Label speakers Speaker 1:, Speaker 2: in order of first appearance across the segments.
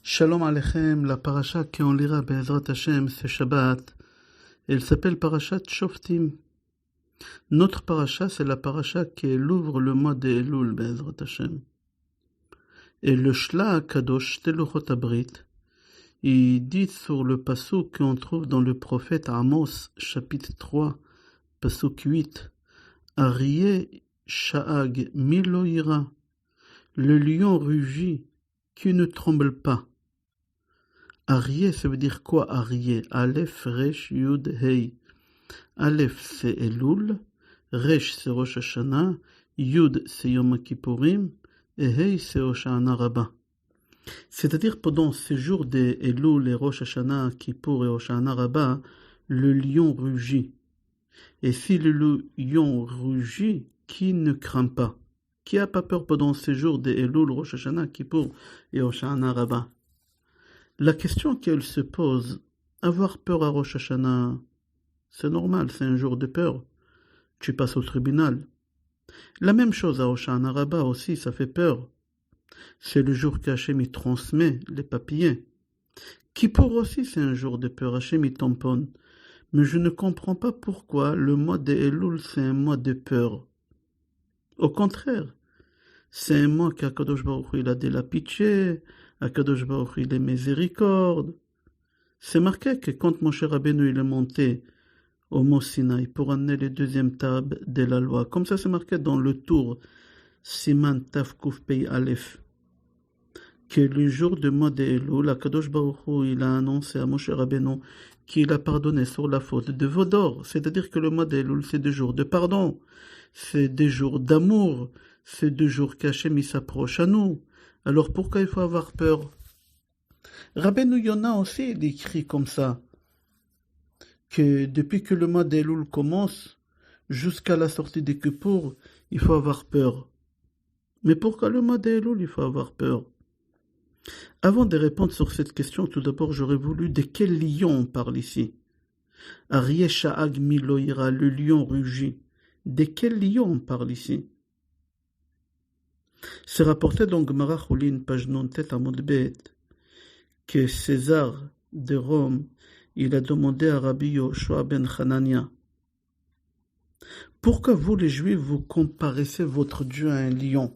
Speaker 1: Shalom Aleichem, la paracha qu'on lira Be'ezrat Hashem ce Shabbat, elle s'appelle Parashat Shoftim. Notre paracha, c'est la paracha qui ouvre le mois de Elul Be'ezrat Hashem. Et le Shla Kadosh Teluchot Abrit, il dit sur le pasuk qu'on trouve dans le prophète Amos, chapitre 3, pasuk 8, Arié Sha'ag Milo ira, le lion rugit, qui ne tremble pas. Arié, ça veut dire quoi Arié? Aleph, Resh, Yud, Hei. Aleph, c'est Elul. Resh, c'est Rosh Hashanah. Yud, c'est Yom Kippourim. Et Hei, c'est Hoshana Rabbah. C'est-à-dire pendant ces jours des Elul et Rosh Hashanah, Kippour et Hoshana Rabbah, le lion rugit. Et si le lion rugit, qui ne craint pas? Qui n'a pas peur pendant ces jours des Elul, Rosh Hashanah, Kippour et Hoshana Rabbah? La question qu'elle se pose, avoir peur à Rosh Hashanah, c'est normal, c'est un jour de peur. Tu passes au tribunal. La même chose à Hoshana Rabbah aussi, ça fait peur. C'est le jour qu'Hachem y transmet les papiers. Kippour aussi, c'est un jour de peur, Hachem y tamponne. Mais je ne comprends pas pourquoi le mois de Elul, c'est un mois de peur. Au contraire, c'est un mois qu'Akadosh Baruch Hu, il a de la pitié, Akadosh Baruch Hu, il est miséricorde. C'est marqué que quand Moshe Rabbeinu il est monté au mont Sinaï pour amener le deuxième tab de la loi, comme ça c'est marqué dans le tour Siman Taf Kuf Pei Aleph, que le jour du mois de Elul, Akadosh Baruch Hu, il a annoncé à Moshe Rabbeinu qu'il a pardonné sur la faute de Vodor. C'est-à-dire que le mois de Elul, c'est des jours de pardon, c'est des jours d'amour, c'est des jours qu'Hachem il s'approche à nous. Alors pourquoi il faut avoir peur? Rabbeinu Yona aussi, il écrit comme ça, que depuis que le mois d'Elul commence, jusqu'à la sortie des Kippour, il faut avoir peur. Mais pourquoi le mois d'Elul, il faut avoir peur? Avant de répondre sur cette question, tout d'abord, j'aurais voulu de quel lion on parle ici? Arié Sha'ag Milo ira, le lion rugit. De quel lion on parle ici? C'est rapporté dans Gemara Choulin, page 97 à Modbet, que César de Rome, il a demandé à Rabbi Yoshua ben Hanania, pourquoi vous les Juifs, vous comparaissez votre Dieu à un lion?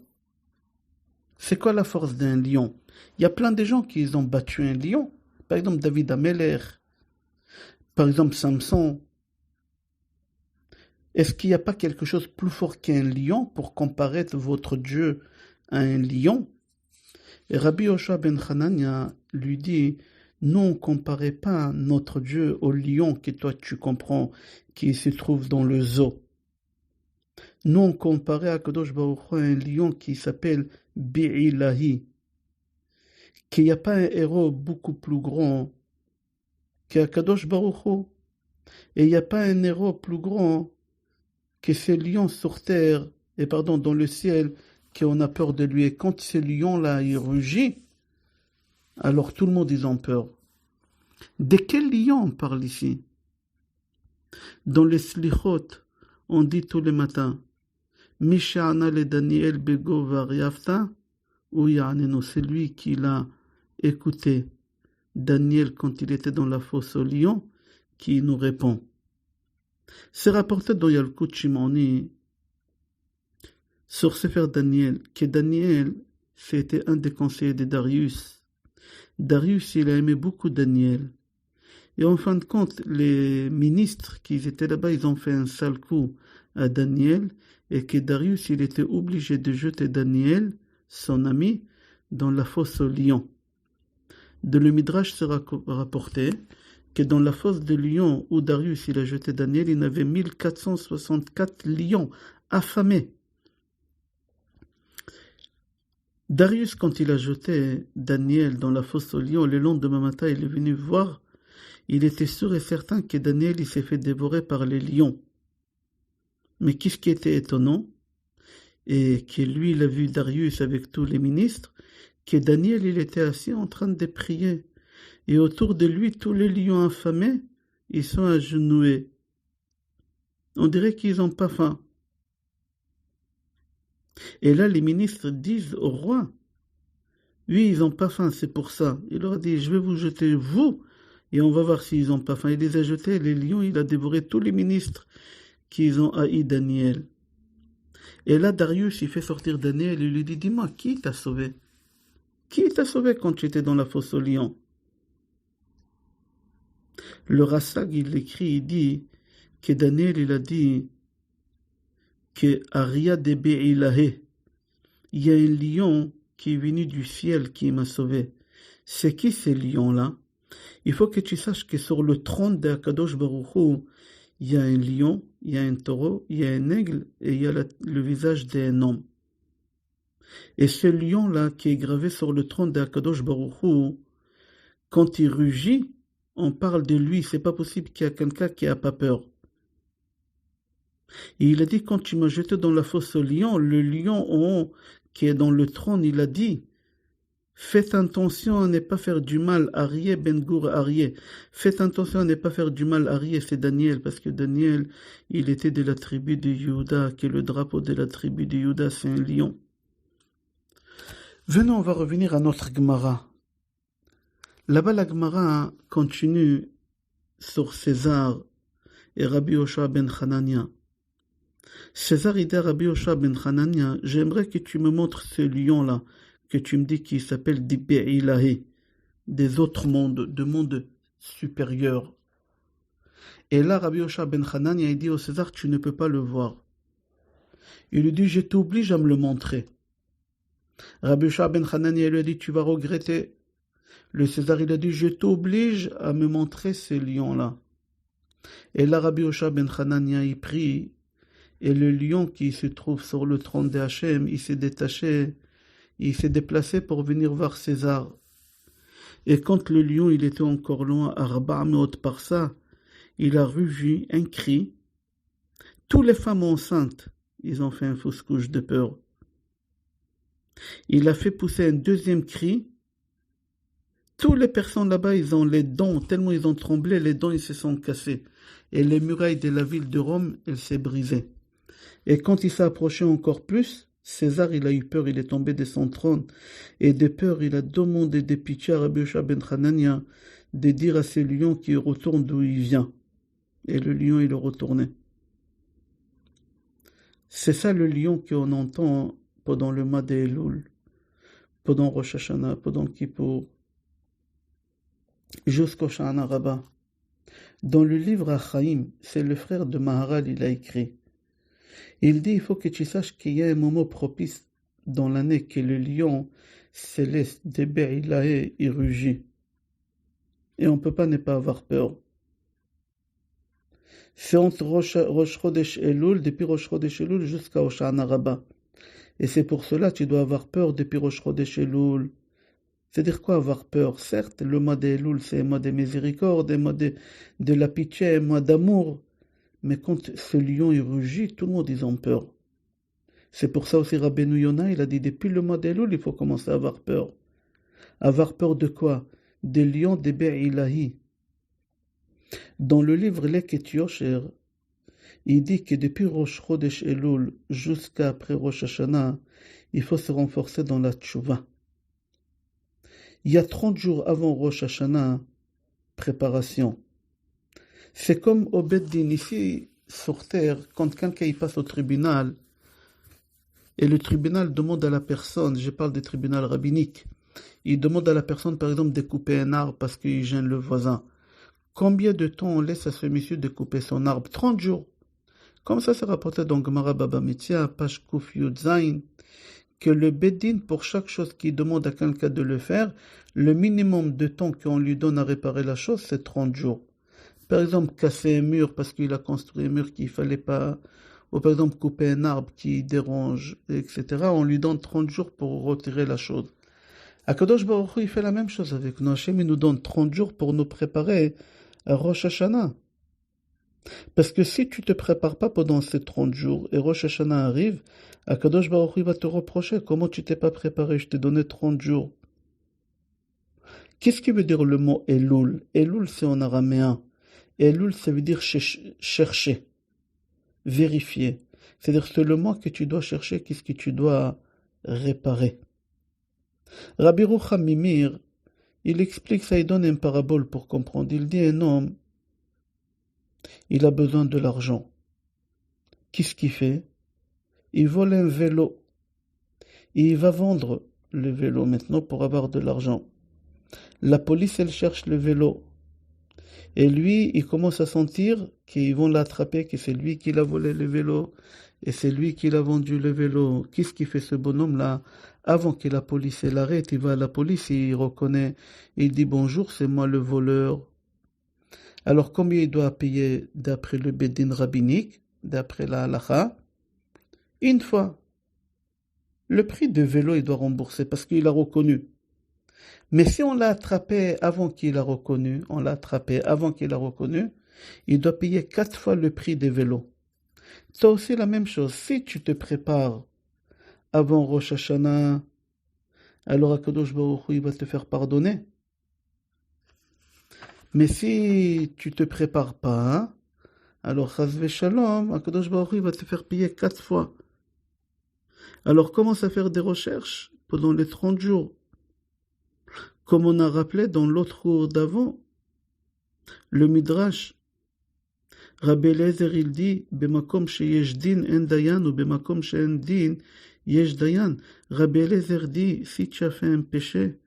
Speaker 1: C'est quoi la force d'un lion? Il y a plein de gens qui ont battu un lion. Par exemple, David Ameler, par exemple Samson. Est-ce qu'il n'y a pas quelque chose de plus fort qu'un lion pour comparer votre Dieu à un lion? Et Rabbi Yoshua ben Hanania lui dit, non, ne comparez pas notre Dieu au lion que toi tu comprends, qui se trouve dans le zoo. Non, comparez à Kadosh Baruch Hu un lion qui s'appelle Bi'ilahi, qu'il n'y a pas un héros beaucoup plus grand qu'Akadosh Baruch Hu. Et il n'y a pas un héros plus grand que ce lion sur terre, et pardon, dans le ciel, qu'on a peur de lui. Et quand ce lion-là, il rugit, alors tout le monde, ils ont peur. De quel lion on parle ici? Dans les Slichot, on dit tous les matins, Misha'ana le Daniel Bego Variafta, ou Ya'anenu, c'est lui qui l'a écouté, Daniel, quand il était dans la fosse au lion, qui nous répond. C'est rapporté dans Yalkut Shimoni, sur Sefer Daniel, que Daniel, c'était un des conseillers de Darius. Darius, il a aimé beaucoup Daniel. Et en fin de compte, les ministres qui étaient là-bas, ils ont fait un sale coup à Daniel, et que Darius, il était obligé de jeter Daniel, son ami, dans la fosse au lion. De le Midrash sera rapporté que dans la fosse de lion où Darius il a jeté Daniel, il y avait 1464 lions affamés. Darius, quand il a jeté Daniel dans la fosse au lion, le lendemain matin, il est venu voir, il était sûr et certain que Daniel il s'est fait dévorer par les lions. Mais qu'est-ce qui était étonnant? Et que lui, il a vu Darius avec tous les ministres, que Daniel, il était assis en train de prier. Et autour de lui, tous les lions affamés, ils sont agenouillés. On dirait qu'ils n'ont pas faim. Et là, les ministres disent au roi, Oui, ils n'ont pas faim, c'est pour ça. Il leur a dit, je vais vous jeter, vous, et on va voir s'ils n'ont pas faim. Il les a jetés, les lions, il a dévoré tous les ministres qui ont haï Daniel. Et là, Darius, il fait sortir Daniel et il lui dit, dis-moi, qui t'a sauvé? Qui t'a sauvé quand tu étais dans la fosse aux lions? Le Rassag, il écrit, il dit que Daniel, il a dit que Aria de Be'ilahe, il y a un lion qui est venu du ciel qui m'a sauvé. C'est qui ces lions-là? Il faut que tu saches que sur le trône d'Akadosh Baruch Hu, il y a un lion, il y a un taureau, il y a un aigle et il y a le visage d'un homme. Et ce lion-là qui est gravé sur le trône d'Akadosh Baruch Hu, quand il rugit, on parle de lui. C'est pas possible qu'il y ait quelqu'un qui n'a pas peur. Et il a dit, quand tu m'as jeté dans la fosse au lion, le lion en haut qui est dans le trône, il a dit, faites attention à ne pas faire du mal. Arié Ben Gour Arié. Faites attention à ne pas faire du mal. Arié, c'est Daniel, parce que Daniel, il était de la tribu de Juda, qui est le drapeau de la tribu de Juda, c'est un lion. Venons, on va revenir à notre Gemara. Là-bas, la Gemara continue sur César et Rabbi Yoshua ben Hanania. César dit à Rabbi Yoshua ben Hanania, j'aimerais que tu me montres ce lion-là, que tu me dis qu'il s'appelle Dibeilahi, des autres mondes, de mondes supérieurs. Et là, Rabbi Yoshua ben Hanania, il dit au César, tu ne peux pas le voir. Il lui dit, je t'oblige à me le montrer. Rabbi Yoshua ben Hanania lui a dit, tu vas regretter. Le César, il a dit, je t'oblige à me montrer ce lion-là. Et là, Rabbi Yoshua ben Hanania, il prie, et le lion qui se trouve sur le trône de Hachem, il s'est détaché, il s'est déplacé pour venir voir César. Et quand le lion, il était encore loin, à Arba Meot Parsa, il a rugi un cri. Toutes les femmes enceintes, ils ont fait un fausse couche de peur. Il a fait pousser un deuxième cri. Toutes les personnes là-bas, ils ont les dents, tellement ils ont tremblé, les dents, ils se sont cassés. Et les murailles de la ville de Rome, elles s'est brisées. Et quand il s'est approché encore plus, César, il a eu peur, il est tombé de son trône. Et de peur, il a demandé de pitié à Rabbi Yoshua ben Hanania de dire à ce lion qu'il retourne d'où il vient. Et le lion, il est retourné. C'est ça le lion qu'on entend pendant le mois d'Elul, pendant Rosh Hashanah, pendant Kippour, jusqu'au Shana Rabbah. Dans le livre Achaim, c'est le frère de Maharal, il a écrit. Il dit, il faut que tu saches qu'il y a un moment propice dans l'année que le lion céleste de Be'ilahe, il rugit. Et on ne peut pas ne pas avoir peur. C'est entre Rosh Chodesh Elul, depuis Rosh Chodesh Elul jusqu'à Hoshana Rabbah. Et c'est pour cela que tu dois avoir peur depuis Rosh Chodesh Elul. C'est-à-dire quoi avoir peur? Certes, le mois d'Elul, c'est un mois de miséricorde, un mois de la pitié, un mois d'amour. Mais quand ce lion il rugit, tout le monde ils ont peur. C'est pour ça aussi Rabbeinu Yona, il a dit depuis le mois d'Elul, il faut commencer à avoir peur. Avoir peur de quoi? Des lions de Be'ilahi. Dans le livre Leket Yosher, il dit que depuis Rosh Chodesh Elul jusqu'à après Rosh Hashanah, il faut se renforcer dans la tchouva. Il y a 30 jours avant Rosh Hashanah, préparation. C'est comme au Bet Din ici, sur terre, quand quelqu'un y passe au tribunal, et le tribunal demande à la personne, je parle des tribunaux rabbiniques, il demande à la personne par exemple de couper un arbre parce qu'il gêne le voisin. Combien de temps on laisse à ce monsieur de couper son arbre? 30 jours. Comme ça, c'est rapporté dans Gemara Baba Metzia, page Kuf Yud Zayin, que le Bedin, pour chaque chose qu'il demande à quelqu'un de le faire, le minimum de temps qu'on lui donne à réparer la chose, c'est 30 jours. Par exemple, casser un mur parce qu'il a construit un mur qu'il ne fallait pas, ou par exemple couper un arbre qui dérange, etc. On lui donne 30 jours pour retirer la chose. Akadosh Baruch Hu, il fait la même chose avec nous. Hachem, il nous donne 30 jours pour nous préparer à Rosh Hashanah. Parce que si tu ne te prépares pas pendant ces 30 jours et Rosh Hashanah arrive, Akadosh Baruch Hu va te reprocher. Comment tu t'es pas préparé? Je t'ai donné 30 jours. Qu'est-ce qui veut dire le mot Elul? Elul, c'est en araméen. Elul, ça veut dire chercher, vérifier. C'est-à-dire c'est le mois que tu dois chercher, qu'est-ce que tu dois réparer. Rabbi Rucham Mimir, il explique ça, il donne une parabole pour comprendre. Il dit un homme, il a besoin de l'argent. Qu'est-ce qu'il fait? Il vole un vélo. Et il va vendre le vélo maintenant pour avoir de l'argent. La police, elle cherche le vélo. Et lui, il commence à sentir qu'ils vont l'attraper, que c'est lui qui l'a volé le vélo. Et c'est lui qui l'a vendu le vélo. Qu'est-ce qu'il fait ce bonhomme-là? Avant que la police l'arrête, il va à la police, il reconnaît. Il dit bonjour, c'est moi le voleur. Alors combien il doit payer d'après le Bédin rabbinique, d'après la halakha? Une fois. Le prix du vélo, il doit rembourser parce qu'il a reconnu. Mais si on l'a attrapé avant qu'il a reconnu, il doit payer 4 fois le prix des vélos. C'est aussi la même chose. Si tu te prépares avant Rosh Hashanah, alors Akadosh Baruch Hu, il va te faire pardonner. Mais si tu te prépares pas, alors Chas v'Shalom, Akadosh Baruch Hu, il va te faire payer 4 fois. Alors commence à faire des recherches pendant les 30 jours. Comme on a rappelé dans l'autre cours d'avant, le Midrash, Rabbi Eliezer, il dit, Bemakom sheyesh din en dayan ou bemakom she'en din yesh dayan. Rabbi Eliezer dit, si tu as fait un péché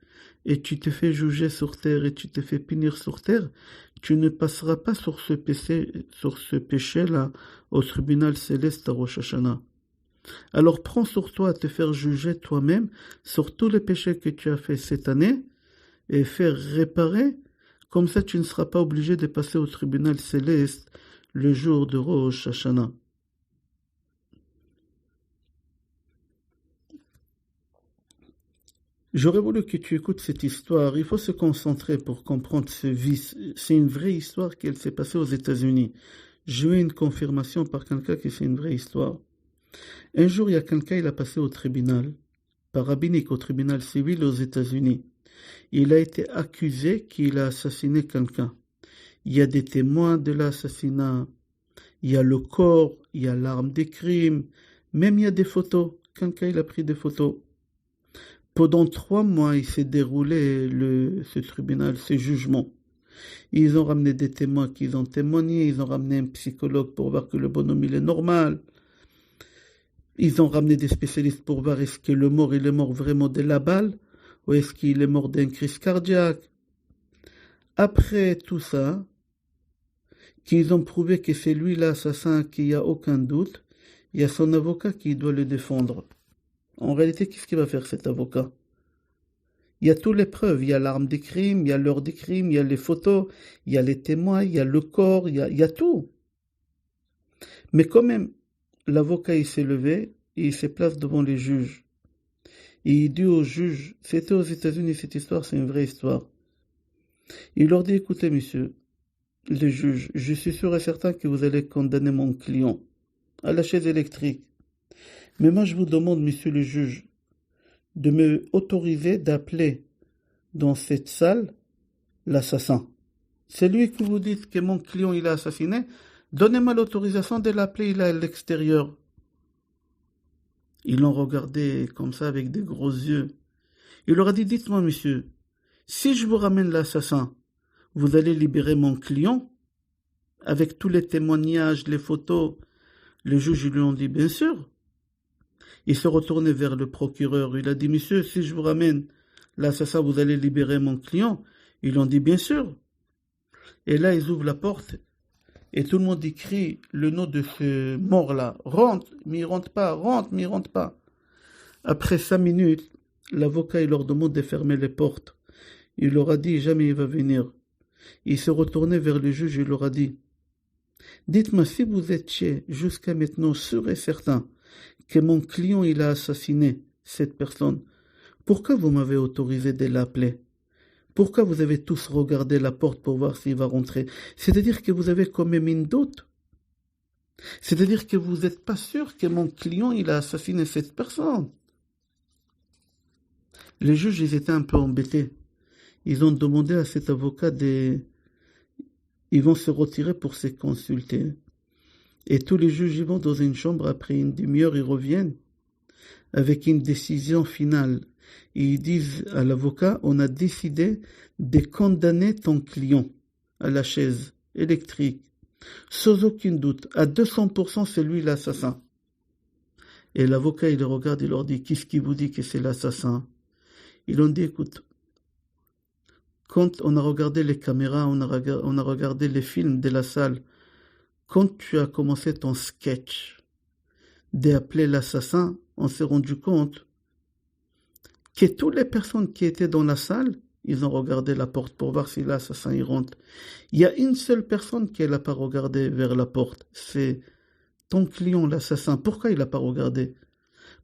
Speaker 1: et tu te fais juger sur terre et tu te fais punir sur terre, tu ne passeras pas sur ce péché-là au tribunal céleste à Rosh Hashanah. Alors prends sur toi à te faire juger toi-même sur tous les péchés que tu as fait cette année et faire réparer, comme ça tu ne seras pas obligé de passer au tribunal céleste le jour de Rosh Hashanah. J'aurais voulu que tu écoutes cette histoire. Il faut se concentrer pour comprendre ce vice. C'est une vraie histoire qui s'est passée aux États-Unis. J'ai eu une confirmation par quelqu'un que c'est une vraie histoire. Un jour, il y a quelqu'un, il a passé au tribunal, pas rabbinique, au tribunal civil aux États-Unis. Il a été accusé qu'il a assassiné quelqu'un. Il y a des témoins de l'assassinat, il y a le corps, il y a l'arme des crimes, même il y a des photos. Quelqu'un, il a pris des photos. Pendant 3 mois, il s'est déroulé ce tribunal, ce jugement. Ils ont ramené des témoins qui ont témoigné, ils ont ramené un psychologue pour voir que le bonhomme il est normal. Ils ont ramené des spécialistes pour voir est-ce que le mort il est mort vraiment de la balle ou est-ce qu'il est mort d'une crise cardiaque. Après tout ça, qu'ils ont prouvé que c'est lui l'assassin, qu'il n'y a aucun doute, il y a son avocat qui doit le défendre. En réalité, qu'est-ce qu'il va faire cet avocat? Il y a toutes les preuves, il y a l'arme des crimes, il y a l'heure des crimes, il y a les photos, il y a les témoins, il y a le corps, il y a tout. Mais quand même, l'avocat il s'est levé et il se place devant les juges. Et il dit aux juges, c'était aux États-Unis cette histoire, c'est une vraie histoire. Il leur dit, écoutez messieurs, les juges, je suis sûr et certain que vous allez condamner mon client à la chaise électrique. Mais moi je vous demande, messieurs les juges, de me autoriser d'appeler dans cette salle l'assassin. C'est lui que vous dites que mon client il a assassiné. Donnez-moi l'autorisation de l'appeler, il est à l'extérieur. Ils l'ont regardé comme ça avec des gros yeux. Il leur a dit, dites-moi monsieur, si je vous ramène l'assassin, vous allez libérer mon client avec tous les témoignages, les photos. Les juges lui ont dit, bien sûr. Il se retournait vers le procureur. Il a dit, monsieur, si je vous ramène l'assassin, vous allez libérer mon client. Ils lui ont dit, bien sûr. Et là, ils ouvrent la porte. Et tout le monde crie le nom de ce mort-là. Rentre, mais il rentre pas. Rentre, mais il rentre pas. Après 5 minutes, l'avocat, il leur demande de fermer les portes. Il leur a dit, jamais il va venir. Il se retournait vers le juge et il leur a dit, dites-moi si vous étiez jusqu'à maintenant sûr et certain que mon client il a assassiné cette personne, pourquoi vous m'avez autorisé de l'appeler? Pourquoi vous avez tous regardé la porte pour voir s'il va rentrer? C'est-à-dire que vous avez quand même une doute. C'est-à-dire que vous n'êtes pas sûr que mon client il a assassiné cette personne. Les juges ils étaient un peu embêtés. Ils ont demandé à cet avocat ils vont se retirer pour se consulter. Et tous les juges ils vont dans une chambre, après une demi-heure, ils reviennent avec une décision finale. Ils disent à l'avocat, on a décidé de condamner ton client à la chaise électrique, sans aucun doute. À 200%, c'est lui l'assassin. Et l'avocat, il les regarde, il leur dit, qu'est-ce qui vous dit que c'est l'assassin? Ils ont dit, écoute, quand on a regardé les caméras, on a regardé les films de la salle, quand tu as commencé ton sketch d'appeler l'assassin, on s'est rendu compte que toutes les personnes qui étaient dans la salle, ils ont regardé la porte pour voir si l'assassin y rentre. Il y a une seule personne qui n'a pas regardé vers la porte, c'est ton client, l'assassin. Pourquoi il n'a pas regardé?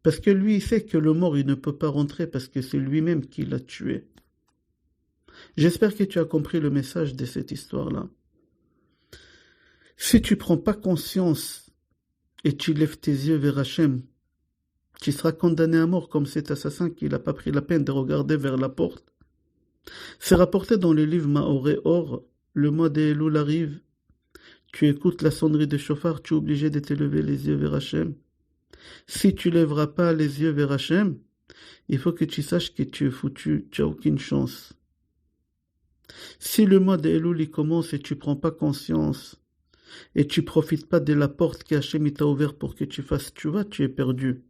Speaker 1: Parce que lui, il sait que le mort, il ne peut pas rentrer parce que c'est lui-même qui l'a tué. J'espère que tu as compris le message de cette histoire-là. Si tu prends pas conscience et tu lèves tes yeux vers Hachem, tu seras condamné à mort comme cet assassin qui n'a pas pris la peine de regarder vers la porte. C'est rapporté dans le livre Maoré Or, le mois d'Elul arrive, tu écoutes la sonnerie de chauffard, tu es obligé de te lever les yeux vers Hachem. Si tu lèveras pas les yeux vers Hachem, il faut que tu saches que tu es foutu, tu n'as aucune chance. Si le mois d'Elul commence et tu prends pas conscience, et tu profites pas de la porte que Hachem t'a ouverte pour que tu fasses tchouva, tu es perdu.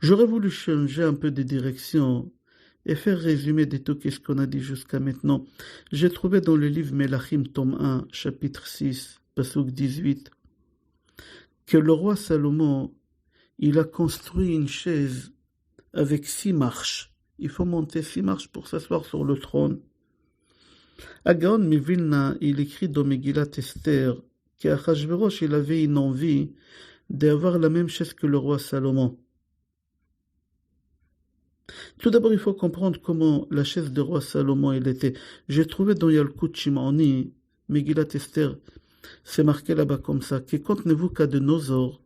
Speaker 1: J'aurais voulu changer un peu de direction et faire résumer de tout ce qu'on a dit jusqu'à maintenant. J'ai trouvé dans le livre Melachim, tome 1, chapitre 6, pasuk 18, que le roi Salomon, il a construit une chaise avec 6 marches. Il faut monter 6 marches pour s'asseoir sur le trône. Agaon Mivilna, il écrit dans Megillat Esther qu'Achashverosh, il avait une envie d'avoir la même chaise que le roi Salomon. Tout d'abord, il faut comprendre comment la chaise du roi Salomon elle était. J'ai trouvé dans Yalkut Shimoni, Megillat Esther, c'est marqué là-bas comme ça, que quand Nebuchadnezzar,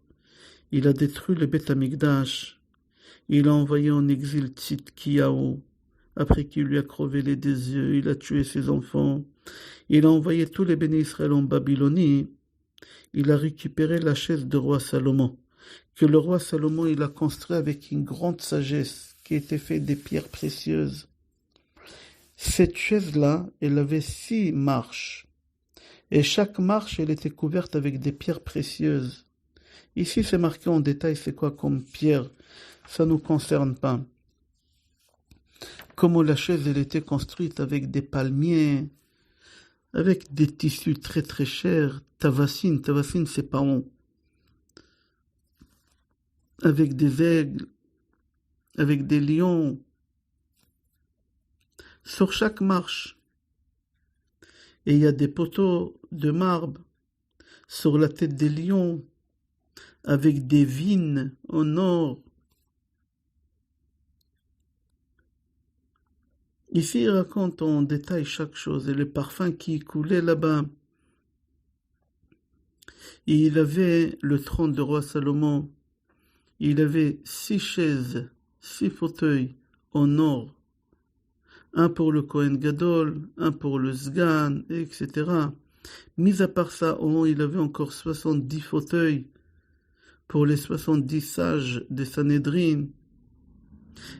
Speaker 1: il a détruit le Beth Amikdash, il a envoyé en exil Tzidkiyahu, après qu'il lui a crevé les 2 yeux, il a tué ses enfants, il a envoyé tous les bénis Israël en Babylonie, il a récupéré la chaise du roi Salomon, que le roi Salomon il a construit avec une grande sagesse, qui était faite des pierres précieuses. Cette chaise-là, elle avait 6 marches, et chaque marche, elle était couverte avec des pierres précieuses. Ici, c'est marqué en détail, c'est quoi comme pierre, ça ne nous concerne pas. Comment la chaise, elle était construite avec des palmiers, avec des tissus très très chers, tavassine c'est pas on, avec des aigles, avec des lions, sur chaque marche. Et il y a des poteaux de marbre sur la tête des lions, avec des vignes en or. Ici, il raconte en détail chaque chose, et le parfum qui coulait là-bas. Et il avait le trône du roi Salomon, il avait 6 chaises, 6 fauteuils en or, un pour le Kohen Gadol, un pour le Sgan, etc. Mis à part ça, il avait encore 70 fauteuils pour les 70 sages des Sanhédrin.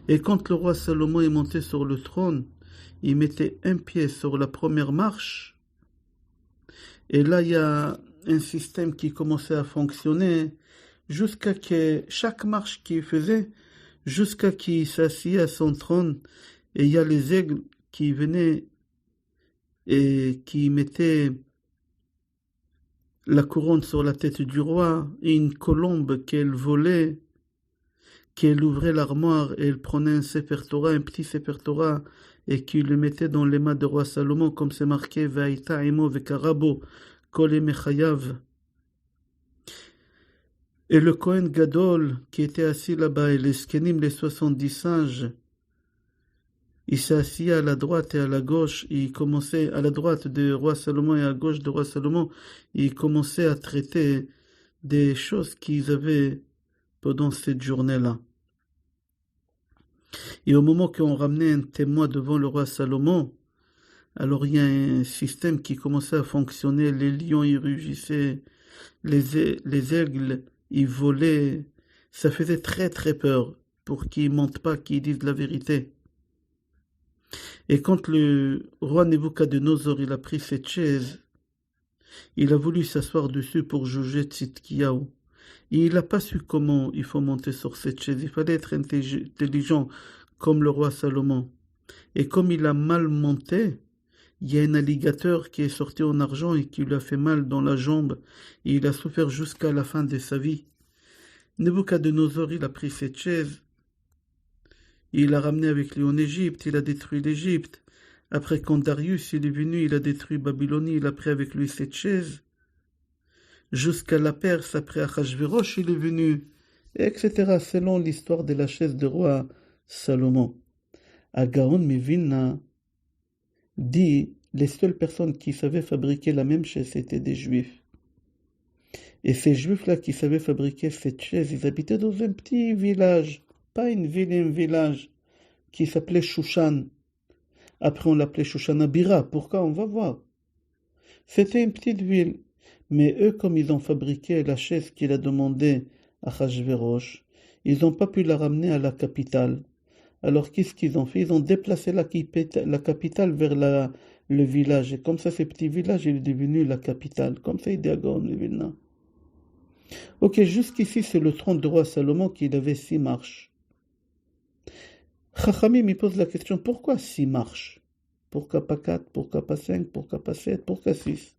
Speaker 1: Et quand le roi Salomon est monté sur le trône, il mettait un pied sur la première marche. Et là, il y a un système qui commençait à fonctionner jusqu'à que chaque marche qu'il faisait, jusqu'à qu'il s'assied à son trône, et il y a les aigles qui venaient et qui mettaient la couronne sur la tête du roi, et une colombe qu'elle volait, qu'elle ouvrait l'armoire et elle prenait un Sefer Torah, un petit Sefer Torah, et qui le mettait dans les mains du roi Salomon, comme c'est marqué, Vaïta imo vekarabo, kol mechayav. Et le Kohen Gadol, qui était assis là-bas, et les Skenim, les 70 singes, il s'est assis à la droite et à la gauche, il commençait à la droite du roi Salomon et à gauche du roi Salomon, il commençait à traiter des choses qu'ils avaient pendant cette journée-là. Et au moment qu'on ramenait un témoin devant le roi Salomon, alors il y a un système qui commençait à fonctionner, les lions ils rugissaient, les aigles ils volaient, ça faisait très très peur. pour qu'ils ne mentent pas, qu'ils disent la vérité. Et quand le roi Nebuchadnezzar il a pris cette chaise, il a voulu s'asseoir dessus pour juger Tzidkiyahu. Et il n'a pas su comment il faut monter sur cette chaise. Il fallait être intelligent comme le roi Salomon. Et comme il a mal monté, il y a un alligator qui est sorti en argent et qui lui a fait mal dans la jambe. Et il a souffert jusqu'à la fin de sa vie. Nebuchadnezzar, il a pris cette chaise. Il l'a ramené avec lui en Égypte. Il a détruit l'Égypte. Après, quand Darius il est venu, il a détruit Babylonie. Il a pris avec lui cette chaise. Jusqu'à la Perse, après Achashverosh, il est venu, etc. Selon l'histoire de la chaise de roi Salomon. Agaon Mivilna dit les seules personnes qui savaient fabriquer la même chaise étaient des juifs. Et ces juifs-là qui savaient fabriquer cette chaise, ils habitaient dans un petit village, pas une ville, un village, qui s'appelait Shushan. Après on l'appelait Shushanabira. Pourquoi? On va voir. C'était une petite ville. Mais eux, comme ils ont fabriqué la chaise qu'il a demandé à Achashverosh, ils n'ont pas pu la ramener à la capitale. Alors qu'est-ce qu'ils ont fait? Ils ont déplacé la capitale vers le village. Et comme ça, ce petit village il est devenu la capitale. Comme ça, il dit à Gaon le Vilna. Ok, jusqu'ici, c'est le trône du roi Salomon qui avait 6 marches. Chachamim, il pose la question, pourquoi 6 marches? Pourquoi pas 4? Pourquoi pas 5? Pourquoi pas 7? Pourquoi 6?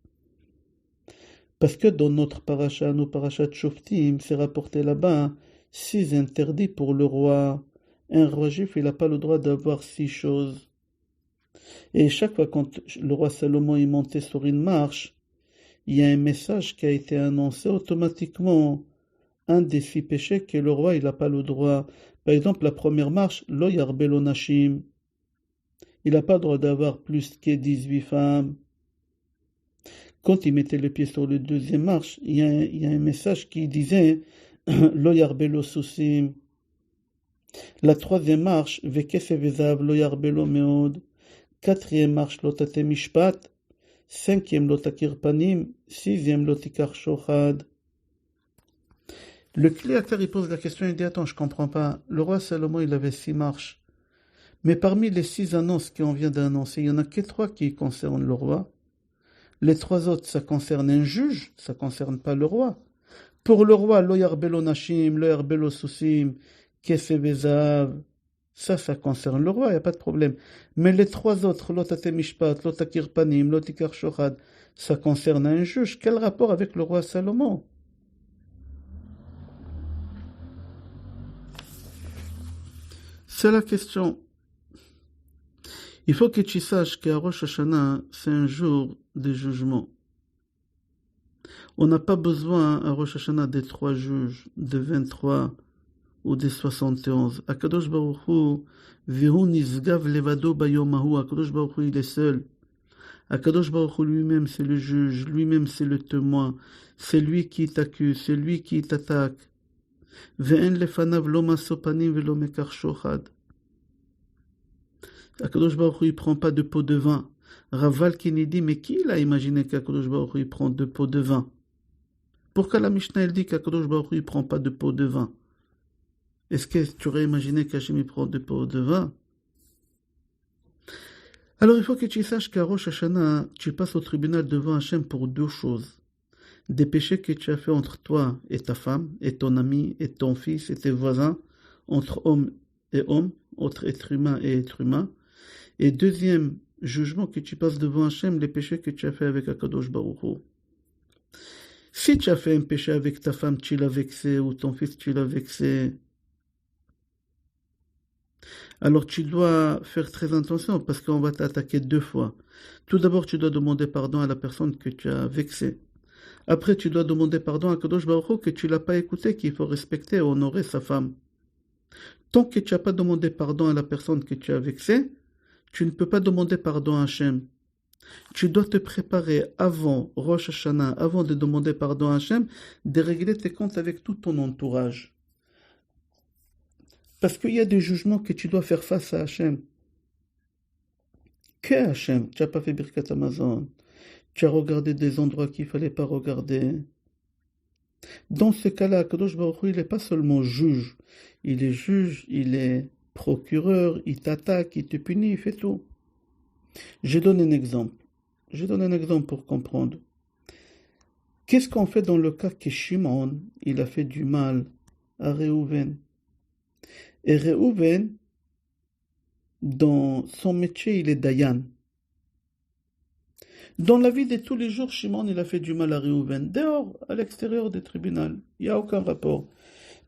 Speaker 1: Parce que dans notre paracha, nos parachas Shoftim, c'est rapporté là-bas 6 interdits pour le roi. Un roi juif, il n'a pas le droit d'avoir 6 choses. Et chaque fois quand le roi Salomon est monté sur une marche, il y a un message qui a été annoncé automatiquement. Un des 6 péchés que le roi, il n'a pas le droit. Par exemple, la première marche, Lo yarbelo nashim. Il n'a pas le droit d'avoir plus que 18 femmes. Quand il mettait le pied sur le deuxième marche, il y a un message qui disait Lo yarbelo susim. La troisième marche, Vekese vezav lo yarbelo meod. Quatrième marche, Lo tate mishpat. Cinquième, Lo takir panim. Sixième, Lo tikar shochad. Le Kléatar, il pose la question, il dit attends, je comprends pas. Le roi Salomon, il avait 6 marches. Mais parmi les 6 annonces qu'on vient d'annoncer, il n'y en a que 3 qui concernent le roi. Les 3 autres, ça concerne un juge, ça ne concerne pas le roi. Pour le roi, lo yarbelo nashim, lo yarbelo susim, kese vezav, ça concerne le roi, il n'y a pas de problème. Mais les 3 autres, lo tate mishpat, lo takir panim, lo tikar shochad, ça concerne un juge. Quel rapport avec le roi Salomon? C'est la question. Il faut que tu saches qu'à Rosh Hashanah, c'est un jour de jugement. On n'a pas besoin à Rosh Hashanah des 3 juges, des 23 ou des 71. Akadosh Baruch Hu, Vihu Nizgav Levado Bayomahu, Akadosh Baruch Hu, il est seul. Akadosh Baruch Hu lui-même, c'est le juge, lui-même, c'est le témoin, c'est lui qui t'accuse, c'est lui qui t'attaque. Ve'en lefanav lo masopanim velo mekar shochad. Akadosh Baruch Hu, il prend pas de pot de vin. Raval qui dit, mais qui l'a imaginé qu'Akadosh Baruch Hu, il prend 2 pots de vin? Pourquoi la Mishnah, elle dit qu'Akadosh Baruch Hu, il prend pas de pot de vin? Est-ce que tu aurais imaginé qu'Hachem, il prend 2 pots de vin? Alors, il faut que tu saches qu'à Rosh Hashanah, tu passes au tribunal devant Hachem pour 2 choses. Des péchés que tu as fait entre toi et ta femme, et ton ami, et ton fils, et tes voisins, entre homme et homme, entre être humain et être humain. Et deuxième jugement que tu passes devant Hachem, les péchés que tu as fait avec Akadosh Baruch Hu. Si tu as fait un péché avec ta femme, tu l'as vexé, ou ton fils, tu l'as vexé, alors tu dois faire très attention parce qu'on va t'attaquer 2 fois. Tout d'abord, tu dois demander pardon à la personne que tu as vexée. Après, tu dois demander pardon à Kadosh Baruch Hu que tu l'as pas écouté, qu'il faut respecter et honorer sa femme. Tant que tu n'as pas demandé pardon à la personne que tu as vexée, tu ne peux pas demander pardon à Hachem. Tu dois te préparer avant Rosh Hashanah, avant de demander pardon à Hachem, de régler tes comptes avec tout ton entourage. Parce qu'il y a des jugements que tu dois faire face à Hachem. Que Hachem? Tu n'as pas fait Birkat Amazon. Tu as regardé des endroits qu'il ne fallait pas regarder. Dans ce cas-là, Akadosh Baruch Hu, il n'est pas seulement juge. Il est juge, il est procureur, il t'attaque, il te punit, il fait tout. Je donne un exemple. Je donne un exemple pour comprendre. Qu'est-ce qu'on fait dans le cas que Shimon, il a fait du mal à Réhouven? Et Réhouven, dans son métier, il est Dayan. Dans la vie de tous les jours, Shimon, il a fait du mal à Réhouven. Dehors, à l'extérieur des tribunaux. Il n'y a aucun rapport.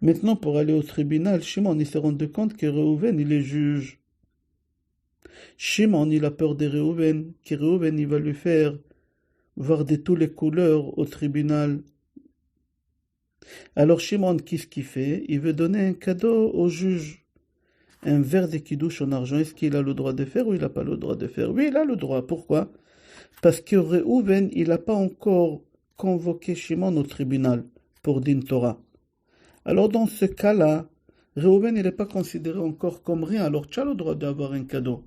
Speaker 1: Maintenant, pour aller au tribunal, Shimon, il s'est rendu compte que Réhouven, il est juge. Shimon, il a peur de Réhouven, que Réhouven, il va lui faire voir de toutes les couleurs au tribunal. Alors Shimon, qu'est-ce qu'il fait? Il veut donner un cadeau au juge. Un verre de kidouche en argent. Est-ce qu'il a le droit de faire ou il n'a pas le droit de faire? Oui, il a le droit. Pourquoi? Parce que Réhouven, il n'a pas encore convoqué Shimon au tribunal pour Din Torah. Alors dans ce cas-là, Réhouven, il n'est pas considéré encore comme rien. Alors tu as le droit d'avoir un cadeau.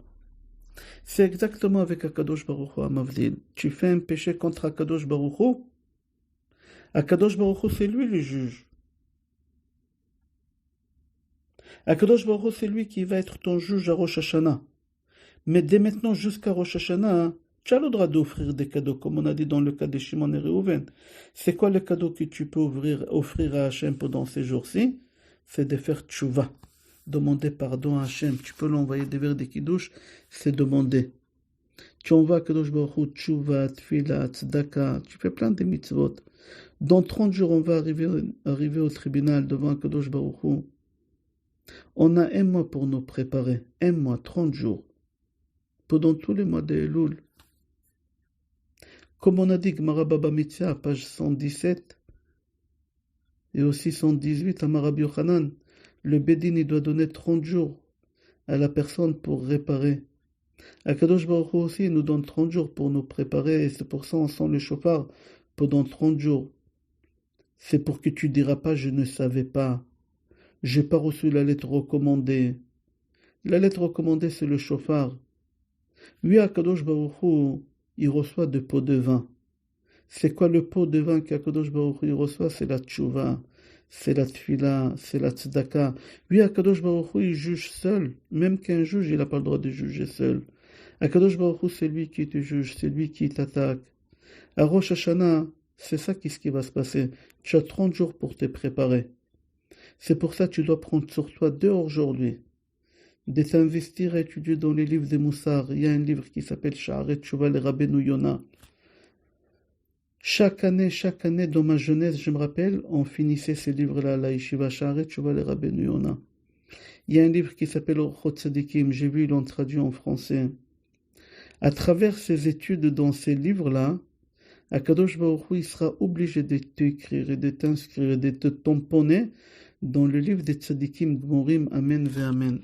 Speaker 1: C'est exactement avec Akadosh Baruch Hu, Mavdil. Tu fais un péché contre Akadosh Baruch Hu. Akadosh Baruch Hu, c'est lui le juge. Akadosh Baruch Hu, c'est lui qui va être ton juge à Rosh Hashanah. Mais dès maintenant jusqu'à Rosh Hashanah, tu as le droit d'offrir des cadeaux, comme on a dit dans le cas de Shimon et Réhouven. C'est quoi le cadeau que tu peux offrir à Hachem pendant ces jours-ci? C'est de faire tchouva. Demander pardon à Hachem. Tu peux l'envoyer des verres de kidouche, c'est demander. Tu envoies à Kadosh Baruch Hu tchouva, tfila, tzedaka, tu fais plein de mitzvot. Dans 30 jours, on va arriver au tribunal devant Kadosh Baruch Hu. On a un mois pour nous préparer. Un mois, 30 jours. Pendant tous les mois de Elul. Comme on a dit, Gemara Baba Mitzvah, page 117, et aussi 118, à Rabbi Yochanan, le Bédin, il doit donner 30 jours à la personne pour réparer. Akadosh Baruch Hu aussi, il nous donne 30 jours pour nous préparer, et c'est pour ça on sent le chauffard pendant 30 jours. C'est pour que tu ne diras pas, je ne savais pas. J'ai pas reçu la lettre recommandée. La lettre recommandée, c'est le chauffard. Lui, Akadosh Baruch Hu, il reçoit de pots de vin. C'est quoi le pot de vin qu'Akadosh Baruch Hu il reçoit? C'est la tchouva, c'est la tfila, c'est la tzedaka. Lui, Akadosh Baruch Hu, il juge seul. Même qu'un juge, il n'a pas le droit de juger seul. Akadosh Baruch Hu, c'est lui qui te juge, c'est lui qui t'attaque. À Rosh Hashanah, c'est ça qui va se passer. Tu as 30 jours pour te préparer. C'est pour ça que tu dois prendre sur toi dès aujourd'hui de t'investir à étudier dans les livres des Moussar. Il y a un livre qui s'appelle Sha'aret Tshuva le Rabbeinu Yona. Chaque année, dans ma jeunesse, je me rappelle, on finissait ces livres-là, la Yeshiva Sha'aret Tshuva le Rabbeinu Yona. Il y a un livre qui s'appelle Orchot Tzadikim, j'ai vu, ils l'ont traduit en français. À travers ces études dans ces livres-là, Akadosh Baruch Hu, il sera obligé de t'écrire et de t'inscrire et de te tamponner dans le livre des Tzadikim Gmorim, Amen ve Amen.